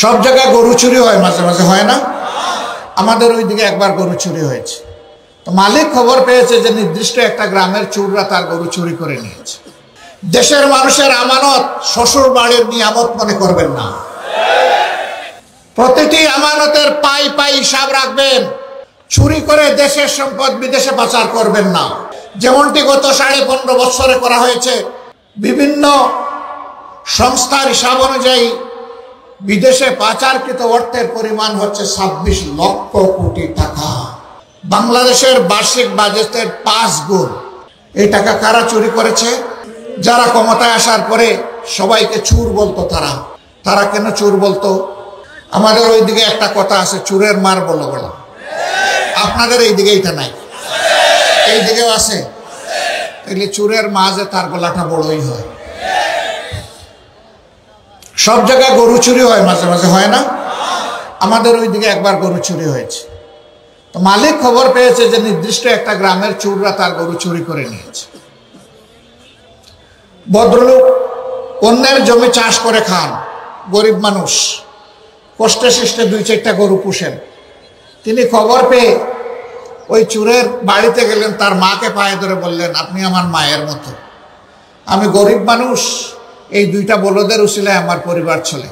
সব জায়গায় গরু চুরি হয়, মাঝে মাঝে হয় না? আমাদের ওইদিকে একবার গরু চুরি হয়েছে। তো মালিক খবর পেয়েছে যে নির্দিষ্ট একটা গ্রামের চোররা তার গরু চুরি করে নিয়েছে। দেশের মানুষের আমানত শ্বশুর বাড়ির নিয়ামত মনে করবেন না। প্রতিটি আমানতের পাই পাই হিসাব রাখবেন। চুরি করে দেশের সম্পদ বিদেশে পাচার করবেন না। যেমনটি গত 15.5 বছরে করা হয়েছে। বিভিন্ন সংস্থার হিসাব অনুযায়ী বিদেশে পাচারকৃত অর্থের পরিমাণ হচ্ছে 26 লক্ষ কোটি টাকা। বাংলাদেশের বার্ষিক বাজেটের 5 গুণ। এই টাকা কারা চুরি করেছে? যারা ক্ষমতায় আসার পরে সবাইকে চোর বলতো। তারা কেন চোর বলতো? আমাদের ওইদিকে একটা কথা আছে, চোরের মার বলো বলো। আপনাদের এইদিকে এটা নাই, এইদিকেও আছে। তাহলে চোরের মা যে তার গলাটা বড়ই হয়। সব জায়গায় গরু চুরি হয়, মাঝে মাঝে হয় না? আমাদের ওইদিকে একবার গরু চুরি হয়েছে। তো মালিক খবর পেয়েছে যে নির্দিষ্ট একটা গ্রামের চোররা তার গরু চুরি করে নিয়েছে। ভদ্রলোক অন্যের জমি চাষ করে খান, গরিব মানুষ, কষ্টে সৃষ্টে 2-4টা গরু পুষেন। তিনি খবর পেয়ে ওই চোরের বাড়িতে গেলেন, তার মাকে পায়ে ধরে বললেন, আপনি আমার মায়ের মতো, আমি গরিব মানুষ, এই 2টা বলদের উসিলায় আমার পরিবার চলে,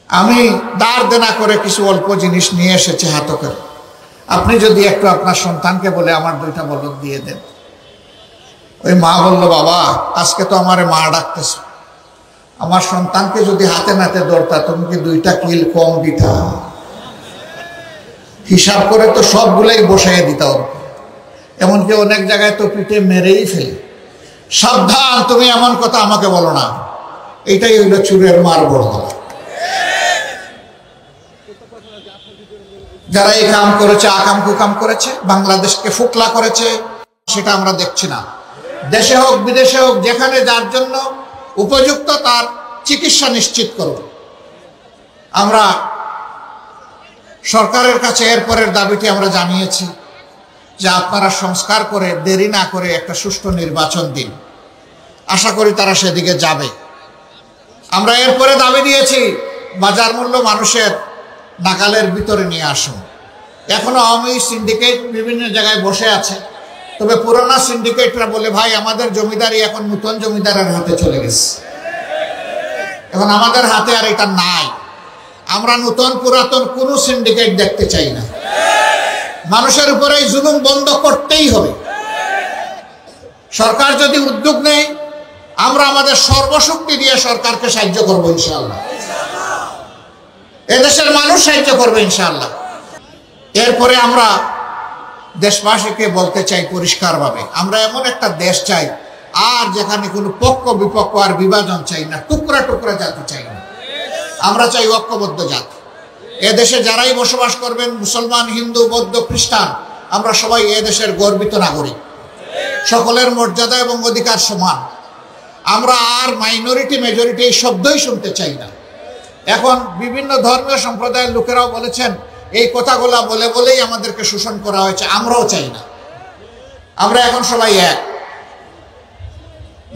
আমি দাঁড় দেনা করে কিছু অল্প জিনিস নিয়ে এসেছি হাতে করে, আপনি যদি একটু আপনার সন্তানকে বলে আমার 2টা বলদ দিয়ে দেন। ওই মা বলল, বাবা আজকে তো আমার মা ডাকতেছ, আমার সন্তানকে যদি হাতে নাতে ধরতা তুমি কি 2টা কিল কম দিতা? হিসাব করে তো সবগুলাই বসাইয়ে দিতা। এমনকি অনেক জায়গায় তো পিঠে মেরেই ফেলে। সাবধান, তুমি এমন কথা আমাকে বলো না। এইটাই হইল চোরের মার বড় গলা। যারা এই কাম করেছে, আকাম কুকাম করেছে, বাংলাদেশকে ফুকলা করেছে, সেটা আমরা দেখছি না। দেশে হোক বিদেশে হোক, যেখানে যার জন্য উপযুক্ত তার চিকিৎসা নিশ্চিত করব। আমরা সরকারের কাছে এরপরের দাবিটি আমরা জানিয়েছি যে আপনারা সংস্কার করে দেরি না করে একটা সুষ্ঠু নির্বাচন দিন। আশা করি তারা সেদিকে যাবে। আমরা এরপরে দাবি দিয়েছি বাজার মূল্য মানুষের নাগালের ভিতরে নিয়ে আসুন। এখনো আওয়ামী সিন্ডিকেট বিভিন্ন জায়গায় বসে আছে, তবে পুরোনো সিন্ডিকেটরা বলে, ভাই আমাদের জমিদারি এখন নতুন জমিদারের হাতে চলে গেছে, এখন আমাদের হাতে আর এটা নাই। আমরা নতুন পুরাতন কোনো সিন্ডিকেট দেখতে চাই না। মানুষের উপরে এই জুলুম বন্ধ করতেই হবে। সরকার যদি উদ্যোগ নেয়, আমরা আমাদের সর্বশক্তি দিয়ে সরকারকে সাহায্য করবো ইনশাআল্লাহ। এদেশের মানুষ সাহায্য করবে ইনশাআল্লাহ। এরপরে আমরা দেশবাসীকে বলতে চাই পরিষ্কারভাবে, আমরা এমন একটা দেশ চাই আর যেখানে কোনো পক্ষ বিপক্ষ আর বিভাজন চাই না, টুকরা টুকরা জাতি চাই না। আমরা চাই ঐক্যবদ্ধ জাতি। এদেশে যারাই বসবাস করবেন, মুসলমান, হিন্দু, বৌদ্ধ, খ্রিস্টান, আমরা সবাই এদেশের গর্বিত নাগরিক। সকলের মর্যাদা এবং অধিকার সমান। আমরা আর মাইনরিটি মেজরিটি এই শব্দই শুনতে চাই না। এখন বিভিন্ন ধর্মীয় সম্প্রদায়ের লোকেরাও বলেছেন এই কথাগুলা বলে বলেই আমাদেরকে শোষণ করা হয়েছে। আমরাও চাই না। আমরা এখন সবাই এক,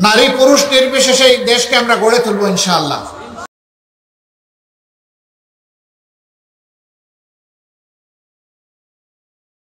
নারী পুরুষ নির্বিশেষে এই দেশকে আমরা গড়ে তুলবো ইনশাআল্লাহ।